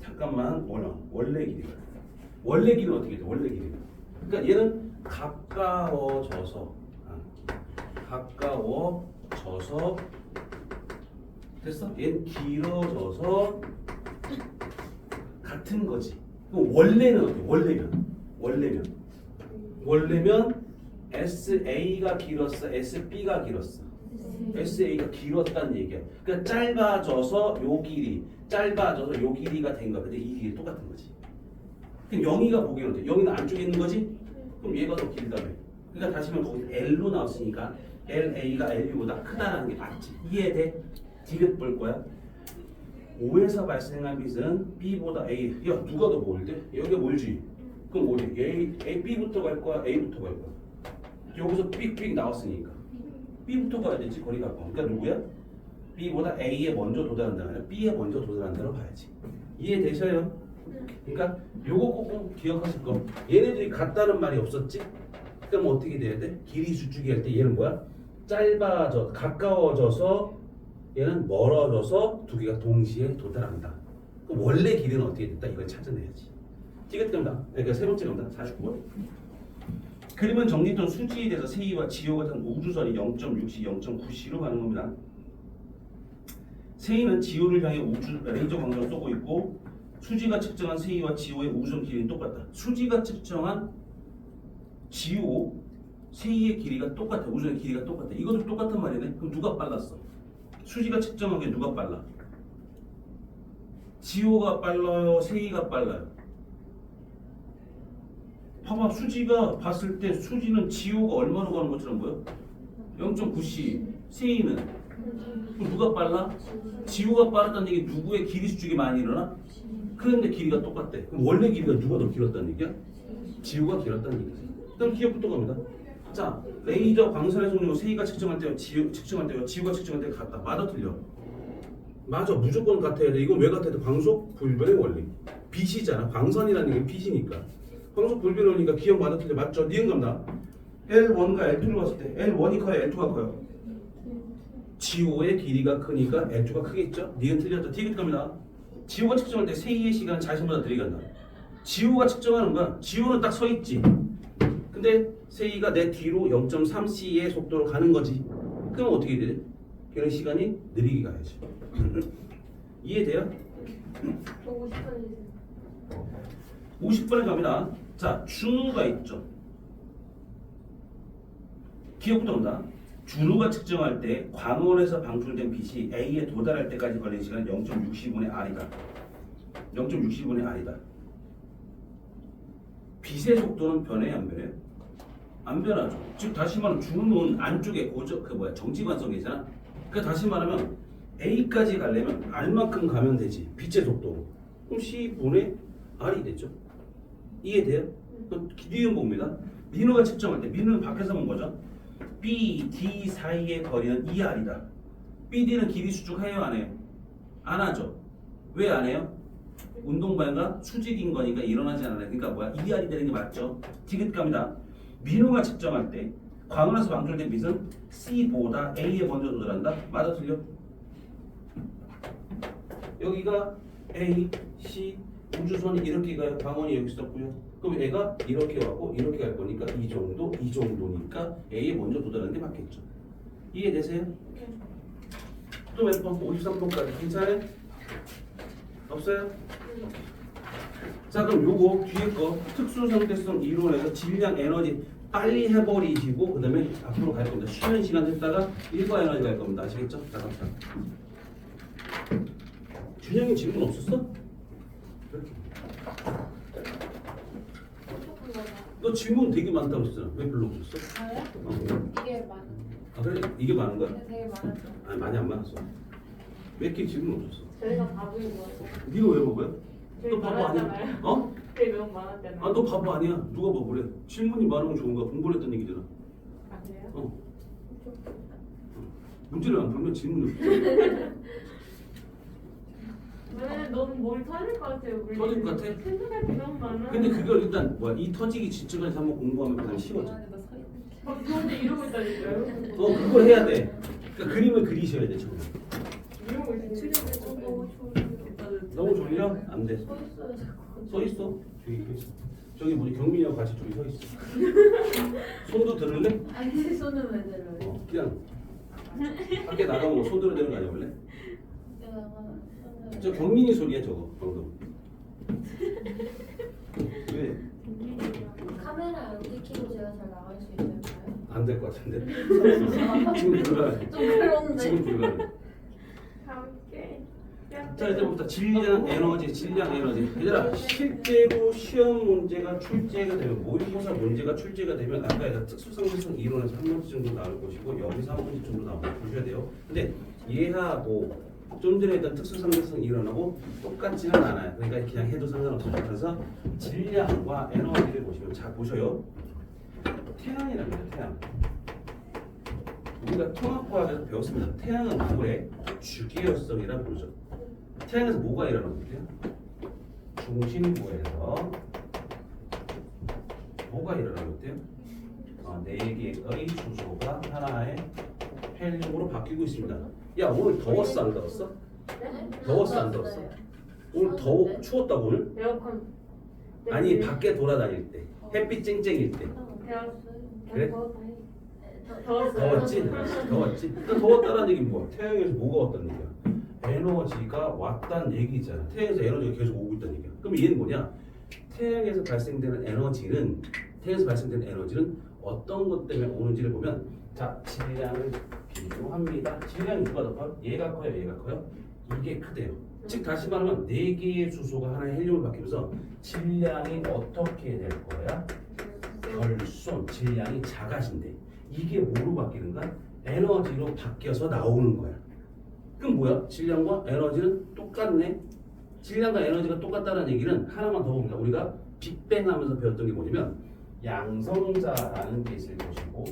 잠깐만 원래 길이가 원래 길이는 어떻게 돼? 원래 길이는 그러니까 얘는 가까워져서 됐어? 얘는 길어져서 같은 거지. 그럼 원래는 어떻게? 원래면 SA가 길었어, SB가 길었어. SA가 길었다는 얘기야. 그러니까 짧아져서 요 길이가 된 거야. 근데 이 길이 똑같은 거지. 그럼 영희가 보기에는 어때? 영희는 안쪽에 있는 거지? 그럼 얘가 더 길다며. 그러니까 다시 말하면 거기 L로 나왔으니까 LA가 LB보다 크다라는 게 맞지. 이해돼? 디귿 볼 거야. O에서 발생한 빛은 B보다 A. 야, 누가 더 멀대? 여기가 멀지. 그럼 어디? B부터 갈 거야? A부터 갈 거야? 여기서 삑삑 나왔으니까 B부터 가야 되지. 거리가 가까워. 그러니까 누구야? B보다 A에 먼저 도달한다. 아니라 B에 먼저 도달한다고 봐야지. 이해되셔요? 그러니까 요거 꼭 기억하실 거. 얘네들이 같다는 말이 없었지? 그럼 어떻게 돼야 돼? 길이 수축이 할 때 얘는 뭐야? 가까워져서 얘는 멀어져서 두 개가 동시에 도달한다. 그럼 원래 길이는 어떻게 됐다? 이걸 찾아내야지. 찌긋됩니다. 그러니까 세 번째 겁니다. 49번. 그림은 정리된 수지에 대해서 세이와 지호 같은 우주선이 0.6C, 0.9C로 가는 겁니다. 세이는 지호를 향해 우주 레이저 광선을 쏘고 있고 수지가 측정한 세이와 지호의 우주선 길이는 똑같다. 수지가 측정한 지호, 세이의 길이가 똑같아. 우주선의 길이가 똑같아. 이것도 똑같은 말이네. 그럼 누가 빨랐어? 수지가 측정한 게 누가 빨라? 지호가 빨라요? 세이가 빨라요? 봐봐. 수지가 봤을 때 수지는 지호가 얼마로 가는 것처럼 보여? 0.9C. 세이는 그럼 누가 빨라? 지호가 빠르다는 얘기 누구의 길이 수축이 많이 일어나? 그런데 길이가 똑같대. 그럼 원래 길이가 누가 더 길었다는 얘기야? 지우가 길었다는 얘기지. 그럼 기억부터 갑니다. 자, 레이저 광선의 속력을 세이가 측정할 때와 측정할 때와 지우가 측정할 때가 같다. 맞아 틀려? 맞아. 무조건 같아야 돼. 이건 왜 같아야 돼? 광속 불변의 원리. 빛이잖아. 광선이라는 게 빛이니까. 광속 불변의 원리니까 기억 맞아 틀려? 맞죠? 니은 갑니다. L1과 L2를 봤을 때 L1이 커요? L2가 커요? 지우의 길이가 크니까 L2가 크겠죠? 니은 틀렸죠? 디귿 갑니다. 지우가 측정할 때 세이의 시간은 자신보다 느리게 간다. 지우가 측정하는 거야. 지우는 딱 서 있지. 근데 세이가 내 뒤로 0.3c의 속도로 가는 거지. 그럼 어떻게 돼? 걔는 시간이 느리게 가야지. 이해돼요? 보고 싶어지세요. 50번에 갑니다. 자, 준우가 있죠. 기억부터 온다. 준우가 측정할 때 광원에서 방출된 빛이 A에 도달할 때까지 걸리는 시간은 0.60분의 R이다. 0.60분의 R이다. 빛의 속도는 변해요, 안 변해요? 안 변하죠. 즉 다시 말하면 준우는 안쪽에 정지관성이잖아. 그러니까 다시 말하면 A까지 가려면 R만큼 가면 되지. 빛의 속도로. 그럼 C분의 R이 되죠. 이해돼요? 그럼 니은 봅니다. 민우가 측정할 때 민우는 밖에서 본 거죠. B, D 사이의 거리는 2R이다. BD는 길이 수축해요, 안 해요? 안 하죠. 왜 안 해요? 운동반과 수직인 거니까 일어나지 않아요. 그러니까 뭐야? 2R이 되는 게 맞죠. 디귿 갑니다. 민우가 측정할 때 광원에서 방출된 빛은 C보다 A에 먼저 도달한다. 맞아 틀려? 여기가 A, C 우주선이 이렇게 가요. 광원이 여기 있었고요. 그럼 얘가 이렇게 왔고 이렇게 갈 거니까 이 정도니까 A에 먼저 도달하는 게 맞겠죠. 이해되세요? 또 몇 번? 53번까지 괜찮아요? 없어요? 자, 그럼 요거 뒤에 거 특수상대성 이론에서 질량 에너지 빨리 해버리시고 그 다음에 앞으로 갈 겁니다. 쉬는 시간 했다가 일과 에너지 갈 겁니다. 아시겠죠? 자, 갑시다. 준영이 질문 없었어? 이렇게. 너 질문 되게 많다고 했잖아. 왜 별로 없었어? 저요? 이게 많은. 아 그래? 이게 많은 거야? 되게 많았죠. 아니 많이 안 많았어. 몇 개 질문 없었어. 저희가 바보인 거 같아요. 네가 왜 바보야? 되게 너 바보 아니야? 많았잖아요. 어? 되게 너무 많았잖아요. 아 너 바보 아니야. 누가 바보래? 질문이 많으면 좋은 거야. 공부를 했던 얘기잖아. 아, 그래요? 어. 문제를 안 풀면 질문이 없어. 왜 너무 머리 터질 것 같아요. 우리. 터질 것 같아? 생각할 게 너무 많아. 근데 그걸 일단 뭐야? 이 터지기 직전까지 한번 공부하면 그다음 쉬워져. 저한테 이러고 있다니까요. 그걸 해야 돼. 그러니까 그림을 그리셔야 돼 처음에. 이러고 있어요. 너무 졸려? 안 돼. 서 있어요, 자꾸. 서 있어. 저기 서 있어. 저기 뭐지 경민이하고 같이 저기 서 있어. 손도 들을래? 아니, 손은 왜 들어요? 그냥 밖에 나가면 손 들어야 되는 거 아니야 원래? 저 경민이 소리야 저거 방금. 왜? 카메라 여기 켜고 제가 잘 나갈 수 있을까요? 안 될 것 같은데. 지금 불가능. 좀 그런데. 지금 불가능. 함께. 자 이제부터 질량 에너지. 얘들아 실제로 시험 문제가 출제가 되면 모의고사 문제가 출제가 되면 아까 얘가 특수상대성 이론에서 한 문제 정도 나올 것이고 여기서 한 문제 정도 나오고 보셔야 돼요. 근데 얘하고 좀 전에 했던 특수상대성 이론하고 똑같지는 않아요. 그러니까 그냥 해도 상관없어요. 그래서 질량과 에너지를 보시면 잘 보셔요. 태양이랍니다. 태양. 우리가 통합과학에서 배웠습니다. 태양은 물의 주기율성이라 부르죠. 태양에서 뭐가 일어나는 거예요? 중심부에서 뭐가 일어나는 거예요? 네 개의 수소가 하나의 헬륨으로 바뀌고 있습니다. 야 오늘 더웠어 안 더웠어? 네? 더웠어 안 더웠어? 오늘 추웠다고 오늘? 에어컨. 아니 밖에 돌아다닐 때 햇빛 쨍쨍일 때 배웠어요. 그래? 더웠어요. 더웠지? 그러니까 더웠다는 얘기는 뭐야? 태양에서 뭐가 왔다는 얘기야? 에너지가 왔다는 얘기잖아. 태양에서 에너지가 계속 오고 있다는 얘기야. 그럼 얘는 뭐냐? 태양에서 발생되는 에너지는 어떤 것 때문에 오는지를 보면 자 질량을 비교합니다. 질량이 누가 더 커요? 얘가 커요? 얘가 커요? 이게 크대요. 즉 다시 말하면 4개의 수소가 하나의 헬륨을 바뀌면서 질량이 어떻게 될 거야? 결손 질량이 작아진대. 이게 뭐로 바뀌는가? 에너지로 바뀌어서 나오는 거야. 그럼 뭐야? 질량과 에너지는 똑같네. 질량과 에너지가 똑같다는 얘기는 하나만 더 봅니다. 우리가 빅뱅 하면서 배웠던 게 뭐냐면 양성자라는 게 있을 것이고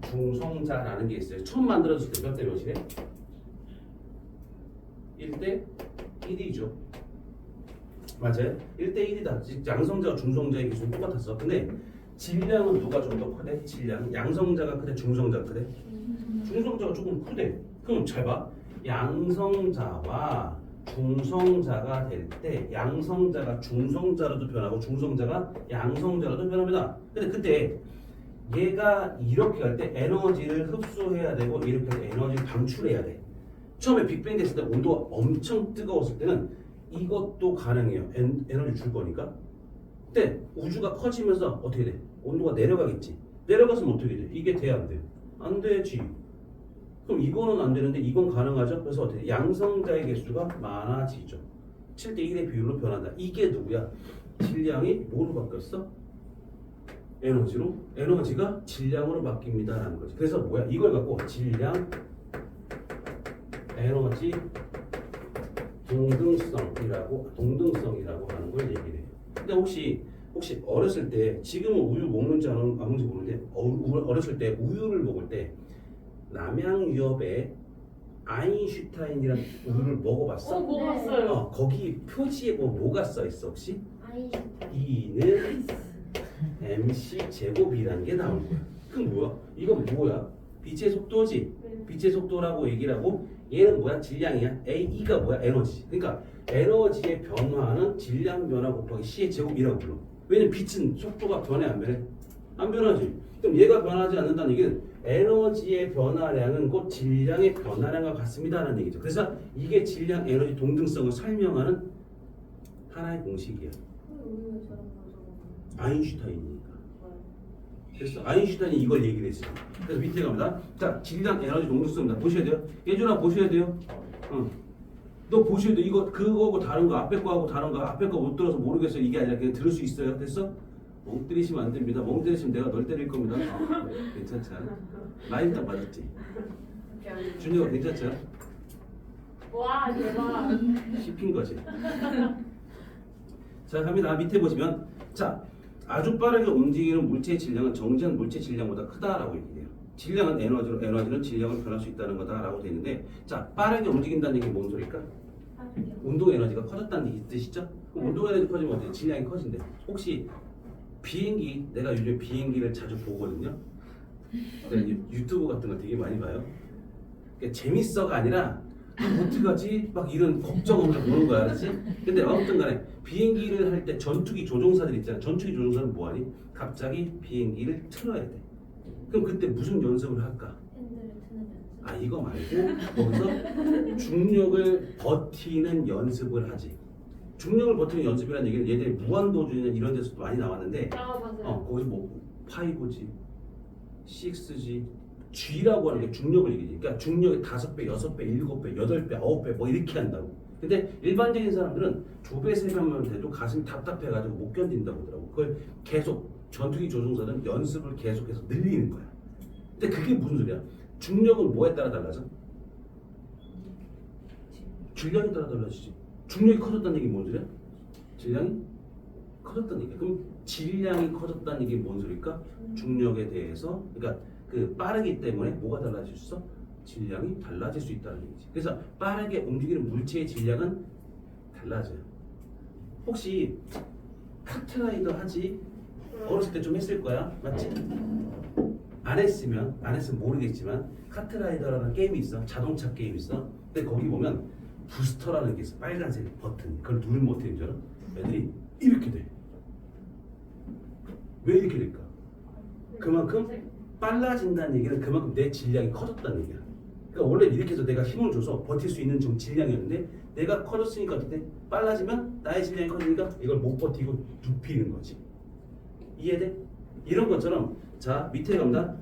중성자라는 게 있어요. 처음 만들어졌을 때 몇 대 몇이래? 1대 1이죠. 맞아요? 1대 1이다. 양성자와 중성자의 기준은 똑같았어. 근데 질량은 누가 좀 더 크대? 질량. 양성자가 크대? 중성자가 크대? 중성자가 조금 크대. 그럼 잘 봐. 양성자와 중성자가 될 때 양성자가 중성자로도 변하고 중성자가 양성자로도 변합니다. 근데 그때 얘가 이렇게 갈 때 에너지를 흡수해야 되고 이렇게 할 때 에너지를 방출해야 돼. 처음에 빅뱅 됐을 때 온도가 엄청 뜨거웠을 때는 이것도 가능해요. 에너지 줄 거니까. 근데 우주가 커지면서 어떻게 돼? 온도가 내려가겠지. 내려갔으면 어떻게 돼? 이게 돼, 안 돼? 안 되지. 그럼 이거는 안 되는데 이건 가능하죠? 그래서 어떻게 돼? 양성자의 개수가 많아지죠. 7대 1의 비율로 변한다. 이게 누구야? 질량이 뭐로 바뀌었어? 에너지로? 에너지가 질량으로 바뀝니다 라는 거지. 그래서 뭐야? 이걸 갖고 질량, 에너지, 동등성이라고 하는 걸 얘기를 해요. 근데 혹시 어렸을 때 지금은 우유 먹는지 안 먹는지 모르는데 어렸을 때 우유를 먹을 때 남양유업에 아인슈타인이라는 우유를 먹어봤어? 먹어봤어요. 거기 표지에 뭐가 써 있어 혹시? 아인슈타인. E는 mc 제곱이라는 게 나오는 거야. 그럼 뭐야? 이건 뭐야? 빛의 속도지. 빛의 속도라고 얘기를 하고 얘는 뭐야? 질량이야. A가 뭐야? 에너지. 그러니까 에너지의 변화는 질량 변화 곱하기 C의 제곱이라고 불러. 왜냐면 빛은 속도가 변해 안 변해? 안 변하지. 그럼 얘가 변하지 않는다는 얘기는 에너지의 변화량은 곧 질량의 변화량과 같습니다라는 얘기죠. 그래서 이게 질량 에너지 동등성을 설명하는 하나의 공식이야. 아인슈타인이니까. 그래서 아인슈타인이 이걸 얘기를 했어요. 그래서 밑에 갑니다. 자, 질량 에너지 동등성입니다. 보셔야 돼요. 예준아 보셔야 돼요. 너 보셔야 돼. 이거 그거하고 다른 거 앞에 거하고 다른 거 앞에 거 못 들어서 모르겠어요. 이게 아니라 그냥 들을 수 있어요. 됐어? 멍 때리시면 안 됩니다. 멍 때리시면 내가 널 때릴 겁니다. 괜찮지 않아? 라인 딱 맞았지? 준이가 괜찮지 않아? 와 대박. 씹힌 거지. 자 갑니다. 밑에 보시면 자 아주 빠르게 움직이는 물체의 질량은 정지한 물체 질량보다 크다라고 얘기해요. 질량은 에너지로 에너지는 질량을 변할 수 있다는 거다라고 되어 있는데 자 빠르게 움직인다는 얘기 뭔 소리일까? 운동 에너지가 커졌다는 얘기 뜻이죠? 그럼 운동 에너지 커지면 어때? 질량이 커진대. 혹시 비행기 내가 요즘 비행기를 자주 보거든요. 내가 유튜브 같은 거 되게 많이 봐요. 그러니까 재밌어가 아니라 어떡하지? 막 이런 걱정하면서 보는 거야, 알았지? 근데 아무튼간에 비행기를 할 때 전투기 조종사들 있잖아. 전투기 조종사는 뭐하니? 갑자기 비행기를 틀어야 돼. 그럼 그때 무슨 연습을 할까? 팬들을 트는 연습. 아 이거 말고 거기서 중력을 버티는 연습을 하지. 중력을 버티는 연습이라는 얘기는 얘들이 무한도전이나 이런 데서도 많이 나왔는데 맞아요. 거기서 뭐 5G, 6G, G라고 하는 게 중력을 얘기지. 그러니까 중력이 5배, 6배, 7배, 8배, 9배 뭐 이렇게 한다고. 근데 일반적인 사람들은 2배, 3배만 돼도 가슴이 답답해가지고 못 견딘다고 하더라고. 그걸 계속 전투기 조종사는 연습을 계속해서 늘리는 거야. 근데 그게 무슨 소리야? 중력은 뭐에 따라 달라져? 질량에 따라 달라지지. 중력이 커졌다는 얘기 뭔 소리야? 질량이 커졌다는 얘기야. 그럼 질량이 커졌다는 얘기 뭔 소리일까? 중력에 대해서 그러니까 그 빠르기 때문에 뭐가 달라질 수 있어? 질량이 달라질 수 있다는 얘기지. 그래서 빠르게 움직이는 물체의 질량은 달라져요. 혹시 카트라이더 하지? 어렸을 때 좀 했을 거야, 맞지? 안 했으면 모르겠지만 카트라이더라는 게임이 있어. 자동차 게임 있어. 근데 거기 보면 부스터라는 게 있어. 빨간색 버튼. 그걸 누르면 어떻게 되는 줄 알아? 애들이 이렇게 돼. 왜 이렇게 될까? 그만큼 빨라진다는 얘기는 그만큼 내 질량이 커졌다는 얘기야. 그러니까 원래 이렇게 해서 내가 힘을 줘서 버틸 수 있는 좀 질량이었는데 내가 커졌으니까 어떻게 돼? 빨라지면 나의 질량이 커지니까 이걸 못 버티고 눕히는 거지. 이해돼? 이런 것처럼 자 밑에 갑니다.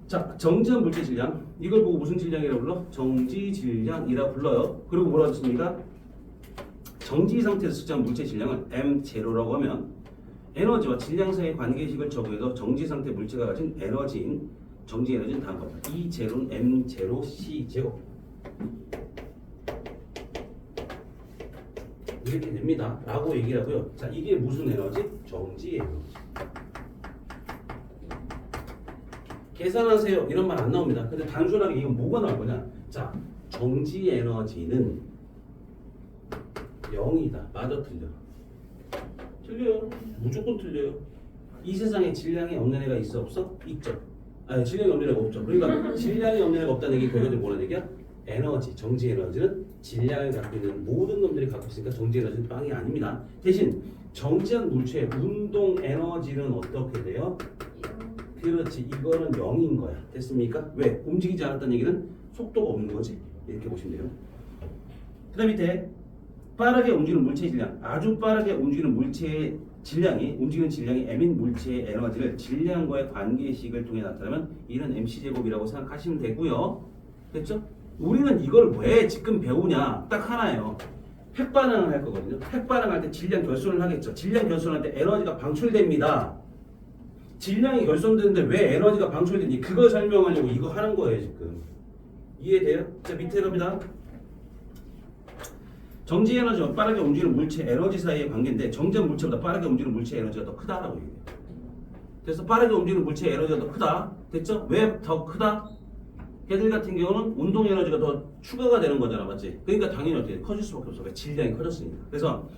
자 정지한 물체 질량 이걸 보고 무슨 질량이라고 불러? 정지 질량이라고 불러요. 그리고 뭐라고 했습니까? 정지 상태에서 측정한 물체 질량은 M0라고 하면 에너지와 질량 사이의 관계식을 적용해서 정지 상태 물체가 가진 에너지인 정지 에너지는 다음과 같다. E0는 M0 C 제곱. 이렇게 됩니다. 라고 얘기를 하고요. 자, 이게 무슨 에너지? 정지 에너지. 계산하세요. 이런 말 안 나옵니다. 근데 단순하게 이건 뭐가 나올 거냐? 자, 정지 에너지는 0이다. 맞아, 틀려? 틀려요. 무조건 틀려요. 이 세상에 질량이 없는 애가 있어 없어? 있죠. 아니, 질량이 없는 애가 없죠. 그러니까 질량이 없는 애가 없다는 얘기 결과적으로 뭐라는 얘기야? 에너지, 정지 에너지는 질량을 갖고 있는 모든 놈들이 갖고 있으니까 정지 에너지는 빵이 아닙니다. 대신 정지한 물체의 운동 에너지는 어떻게 돼요? 그렇지, 이거는 0인 거야. 됐습니까? 왜? 움직이지 않았다는 얘기는 속도가 없는 거지. 이렇게 보시면 돼요. 그 다음 밑에 빠르게 움직이는 물체의 질량, 아주 빠르게 움직이는 물체의 움직이는 질량이 M인 물체의 에너지를 질량과의 관계식을 통해 나타내면 이는 mc제곱이라고 생각하시면 되고요. 됐죠? 우리는 이걸 왜 지금 배우냐? 딱 하나예요. 핵반응을 할 거거든요. 핵반응할 때 질량 결손을 하겠죠. 질량 결손할 때 에너지가 방출됩니다. 질량이 결손되는데 왜 에너지가 방출되는지 그걸 설명하려고 이거 하는 거예요 지금. 이해돼요? 자, 밑에 갑니다. 정지 에너지와 빠르게 움직이는 물체 에너지 사이의 관계인데 정지한 물체보다 빠르게 움직이는 물체 에너지가 더 크다라고 얘기해요. 그래서 빠르게 움직이는 물체 에너지가 더 크다. 됐죠? 왜 더 크다? 걔들 같은 경우는 운동 에너지가 더 추가가 되는 거잖아, 맞지? 그러니까 당연히 어떻게 커질 수밖에 없어. 질량이 커졌으니까. 그래서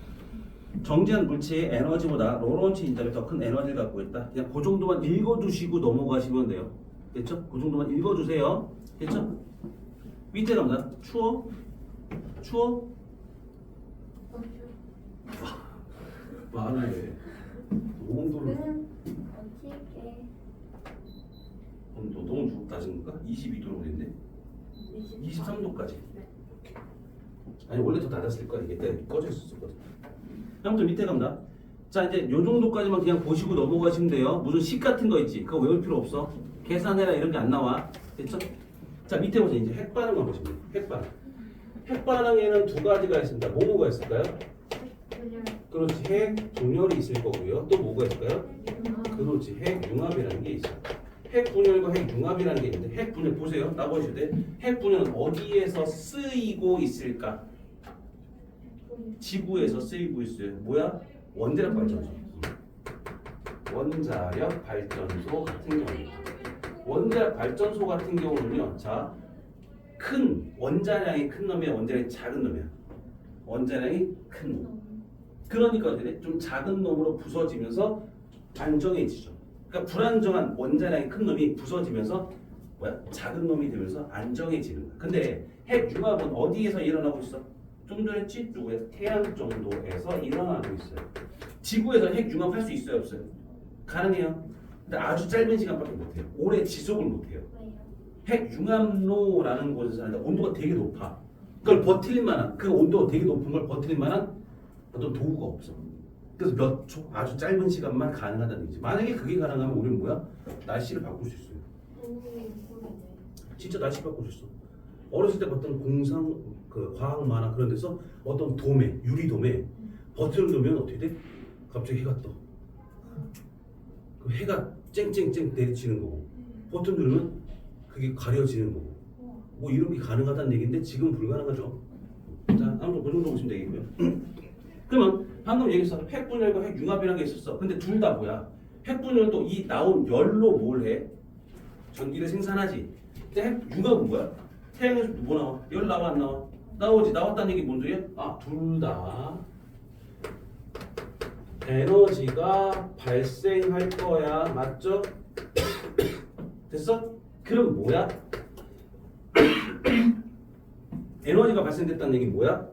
정지한 물체의 에너지보다 로런츠 인자가 더 큰 에너지를 갖고 있다. 그냥 그 정도만 읽어두시고 넘어가시면 돼요. 됐죠? 그 정도만 읽어주세요. 됐죠? 밑에 갑니다. 추워? 추워? 말해. 온도를 어떻게 온도 너무 낮은 건가? 22도로 됐네. 23도까지. 아니 원래 더 낮았을 거야. 이게 때 꺼져 있었거든. 아무튼 밑에 갑니다. 자, 이제 요 정도까지만 그냥 보시고 넘어가시면 돼요. 무슨 식 같은 거 있지? 그거 외울 필요 없어. 계산해라 이런 게 안 나와. 됐죠? 자, 밑에 보세요. 이제 핵반응만 보시면 돼요. 핵반응. 핵반응에는 두 가지가 있습니다. 뭐가 있을까요? 그렇지, 핵 분열이 있을 거고요. 또 뭐가 있을까요? 그렇지, 핵 융합이라는 게 있어요. 핵 분열과 핵 융합이라는 게 있는데 핵 분열 보세요. 나보실 때 핵 분열은 어디에서 쓰이고 있을까? 지구에서 쓰이고 있어요. 뭐야? 원자력 발전소. 원자력 발전소 같은 경우. 원자력 발전소 같은 경우는요. 자, 큰 원자량이 큰 놈이야, 원자량이 작은 놈이야. 원자량이 큰 놈. 그러니까 어떻게 좀 작은 놈으로 부서지면서 안정해지죠. 그러니까 불안정한 원자량이 큰 놈이 부서지면서 뭐야? 작은 놈이 되면서 안정해지는 거야. 근데 핵융합은 어디에서 일어나고 있어? 좀 전에 했지? 누구에서? 태양 정도에서 일어나고 있어요. 지구에서 핵융합 할 수 있어요, 없어요? 가능해요. 근데 아주 짧은 시간밖에 못해요. 오래 지속을 못해요. 핵융합로라는 곳에서 하는데 온도가 되게 높아. 그걸 버틸 만한, 그 온도가 되게 높은 걸 버틸 만한 어떤 도구가 없어. 그래서 몇 초, 아주 짧은 시간만 가능하다는 얘기지. 만약에 그게 가능하면 우리는 뭐야? 날씨를 바꿀 수 있어요. 진짜 날씨 바꿀 수 있어. 어렸을 때 봤던 공상, 그 과학 만화 그런 데서 어떤 도매, 유리도매 버튼을 누르면 어떻게 돼? 갑자기 해가 떠. 그 해가 쨍쨍쨍 내리치는 거고 버튼 누르면 그게 가려지는 거고 뭐 이런 게 가능하다는 얘기인데 지금 불가능하죠. 자, 아무튼 그 정도 보시면 되겠고요. 그러면 방금 얘기했어. 핵분열과 핵융합이라는 게 있었어. 근데 둘 다 뭐야? 핵분열도 이 나온 열로 뭘 해? 전기를 생산하지. 근데 핵융합은 뭐야? 태양에서 뭐 나와? 열 나와 안 나와? 나오지. 나왔다는 얘기 뭔 소리야? 아, 둘 다 에너지가 발생할 거야. 맞죠? 됐어? 그럼 뭐야? 에너지가 발생됐다는 얘기 뭐야?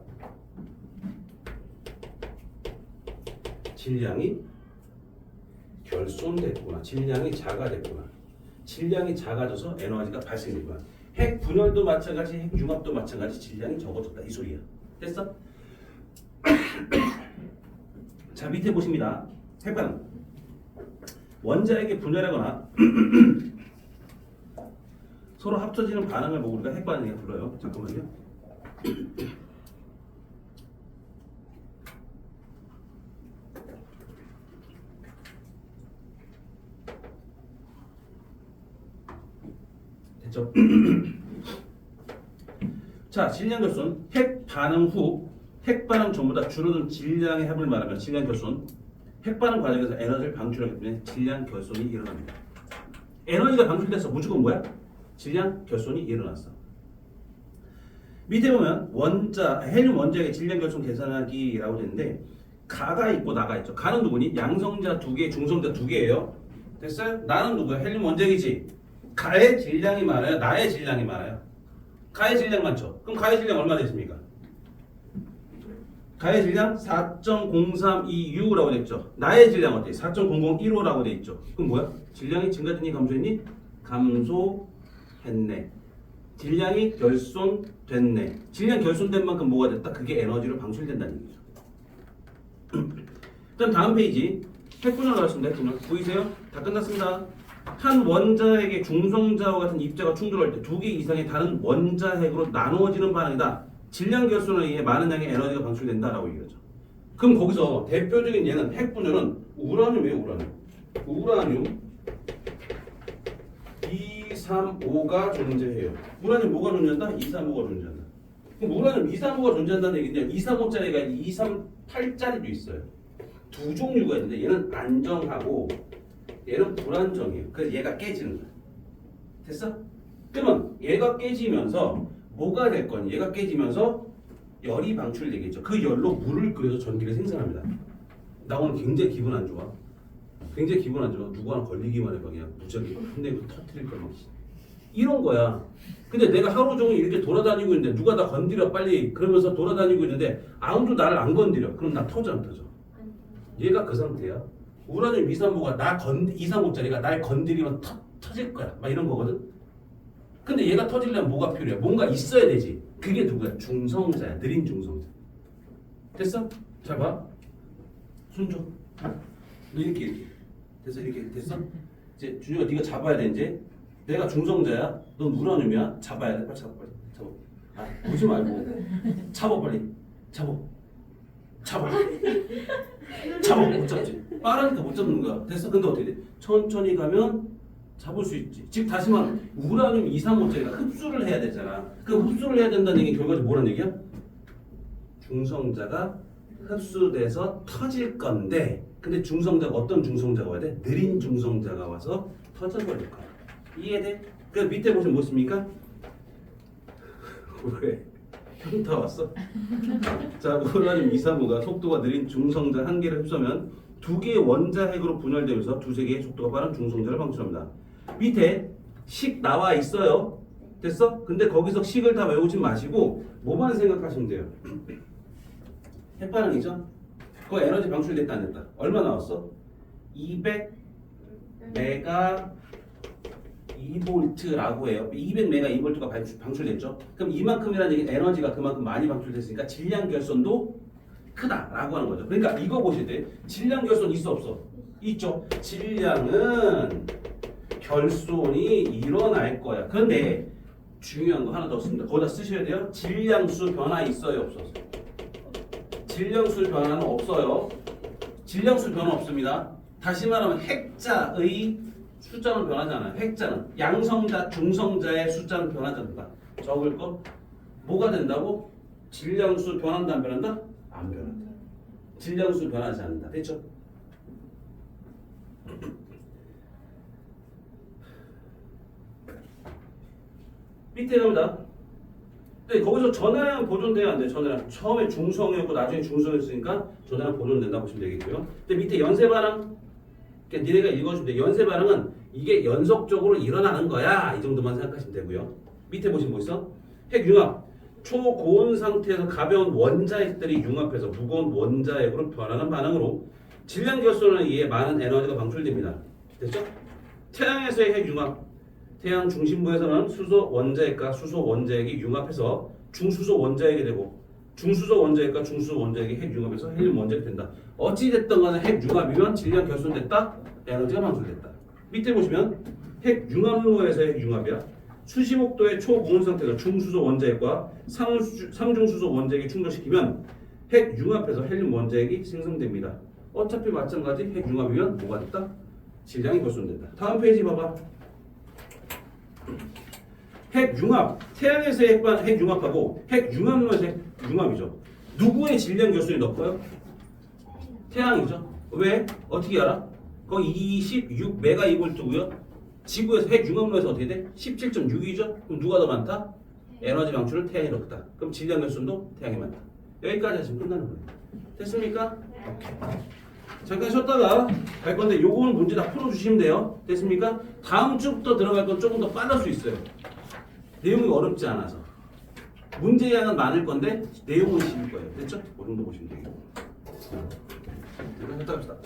질량이 결손됐구나. 질량이 작아졌구나. 질량이 작아져서 에너지가 발생됐구나. 핵 분열도 마찬가지, 핵 융합도 마찬가지. 질량이 적어졌다. 이 소리야. 됐어? 자, 밑에 보십니다. 핵반응. 원자에게 분열하거나 서로 합쳐지는 반응을 보고 우리가 핵반응이라고 불러요. 잠깐만요. 됐죠? 자, 질량 결손 핵 반응 후 핵반응 전부 다 줄어든 질량의 합을 말하면 질량 결손. 핵반응 과정에서 에너지를 방출하기 때문에 질량 결손이 일어납니다. 에너지가 방출돼서 무조건 뭐야? 질량 결손이 일어났어. 밑에 보면 원자, 헬륨 원자의 질량 결손 계산하기라고 되는데 가가 있고 나가 있죠. 가는 누구니? 양성자 2개, 중성자 2개예요. 됐어요? 나는 누구야? 헬륨 원자이지. 가의 질량이 많아요? 나의 질량이 많아요? 가의 질량 많죠? 그럼 가의 질량 얼마 되십니까? 가의 질량 4.0326라고 돼 있죠. 나의 질량 어때? 4.0015라고 돼 있죠. 그럼 뭐야? 질량이 증가됐니? 감소했니? 감소했네. 질량이 결손됐네. 질량 결손된 만큼 뭐가 됐다? 그게 에너지로 방출된다는 얘기죠. 일단 다음 페이지 핵분열 나왔습니다. 핵분열 보이세요? 다 끝났습니다. 한 원자핵의 중성자와 같은 입자가 충돌할 때 2개 이상의 다른 원자핵으로 나누어지는 반응이다. 질량 결손에 의해 많은 양의 에너지가 방출된다라고 얘기하죠. 그럼 거기서 대표적인 예는 핵분열은 우라늄이에요. 우라늄 235가 존재해요. 우라늄 뭐가 존재한다? 235가 존재한다. 그럼 우라늄 235가 존재한다는 얘기는 235짜리가 238짜리도 있어요. 두 종류가 있는데 얘는 안정하고 얘는 불안정해요. 그래서 얘가 깨지는 거야. 됐어? 그러면 얘가 깨지면서 뭐가 될 거니? 얘가 깨지면서 열이 방출되겠죠. 그 열로 물을 끓여서 전기를 생산합니다. 나 오늘 굉장히 기분 안 좋아. 굉장히 기분 안 좋아. 누구 하나 걸리기만 해봐. 그냥 무지하게 혼내고 터뜨릴 거면. 이런 거야. 근데 내가 하루 종일 이렇게 돌아다니고 있는데 누가 나 건드려 빨리 그러면서 돌아다니고 있는데 아무도 나를 안 건드려. 그럼 나 터져 안 터져? 얘가 그 상태야. 우라늄 235가 235짜리가 날 건드리면 터질 거야. 막 이런 거거든. 근데 얘가 터지려면 뭐가 필요해? 뭔가 있어야 되지. 그게 누구야? 중성자야. 느린 중성자. 됐어? 잘 봐. 손 줘. 너 이렇게. 됐어? 이렇게 됐어? 이제 준혁아 네가 잡아야 돼 이제. 내가 중성자야. 넌 우라늄이야. 잡아야 돼. 빨리 잡아. 빨리. 잡아. 아, 보지 말고. 잡아 빨리. 잡아. 잡아. 잡아. 못 잡지. 빠르니까 못 잡는 거야. 됐어? 근데 어떻게 돼? 천천히 가면 잡을 수 있지. 즉 다시 말하면 우라늄 235짜리가 흡수를 해야 되잖아. 그 흡수를 해야 된다는 얘기 결과적으로 뭐라는 얘기야? 중성자가 흡수돼서 터질 건데 근데 중성자가 어떤 중성자가 와야 돼? 느린 중성자가 와서 터져버릴 거야. 이해돼? 그 밑에 보시면 뭐 있습니까? 왜? 현타 왔어? 자, 우라늄 235가 속도가 느린 중성자 한 개를 흡수하면 2개의 원자핵으로 분열되면서 2~3개의 속도가 빠른 중성자를 방출합니다. 밑에 식 나와 있어요. 됐어? 근데 거기서 식을 다 외우지 마시고 뭐만 생각하시면 돼요. 핵반응이죠? 그거 에너지 방출됐다 안 됐다? 얼마 나왔어? 200 메가 2볼트라고 해요. 200 메가 2볼트가 방출됐죠? 그럼 이만큼이라는 얘기는 에너지가 그만큼 많이 방출됐으니까 질량 결손도 크다라고 하는 거죠. 그러니까 이거 보실 때 질량 결손 있어 없어? 있죠. 질량은 결손이 일어날 거야. 그런데 중요한 거 하나 더 씁니다. 거기다 쓰셔야 돼요. 질량수 변화 있어요 없어서? 질량수 변화는 없어요. 질량수 변화 없습니다. 다시 말하면 핵자의 숫자는 변하지 않아요. 핵자는 양성자, 중성자의 숫자는 변하지 않는다. 적을 거 뭐가 된다고? 질량수 변한다 안 변한다? 안 변한다. 질량수 변하지 않는다. 됐죠? 밑에 갑니다. 근데 거기서 전화량 보존돼야 안 돼. 전화량 처음에 중성이었고 나중에 중성이었으니까 전화량 보존된다 보시면 되겠고요. 근데 밑에 연쇄 반응, 그러니까 니네가 읽어주면 돼. 연쇄 반응은 이게 연속적으로 일어나는 거야. 이 정도만 생각하시면 되고요. 밑에 보시면 뭐 있어? 핵융합. 초고온 상태에서 가벼운 원자핵들이 융합해서 무거운 원자핵으로 변하는 반응으로 질량 결손에 의해 많은 에너지가 방출됩니다. 됐죠? 태양에서의 핵융합. 태양 중심부에서는 수소 원자핵과 수소 원자핵이 융합해서 중수소 원자핵이 되고 중수소 원자핵과 중수소 원자핵이 핵융합해서 헬륨 원자핵이 된다. 어찌 됐든 간에 핵융합이면 질량 결손됐다. 에너지가 방출됐다. 밑에 보시면 핵융합로에서의 핵융합이야. 수십억도의 초고온 상태에서 중수소 원자핵과 상중수소 원자핵이 충돌시키면 핵융합해서 헬륨 원자핵이 생성됩니다. 어차피 마찬가지 핵융합이면 뭐가 됐다? 질량이 결손된다. 다음 페이지 봐봐. 핵융합, 태양에서의 핵융합하고 핵융합로에서의 핵융합이죠. 누구의 질량 결손이 더 커요? 태양이죠. 왜? 어떻게 알아? 거기 26 메가 이볼트고요. 지구에서 핵 융합로에서 어떻게 돼? 17.6이죠. 그럼 누가 더 많다? 에너지 방출은 태양이 더 크다. 그럼 질량 결손도 태양이 많다. 여기까지 하시면 끝나는 거예요. 됐습니까? 오케이. 잠깐 쉬었다가 갈 건데 요거는 문제 다 풀어주시면 돼요. 됐습니까? 다음 주부터 들어갈 건 조금 더 빠를 수 있어요. 내용이 어렵지 않아서. 문제 양은 많을 건데 내용은 쉬울 거예요. 됐죠? 그 정도 보시면 되겠고. 잠깐 쉬었다 갑시다.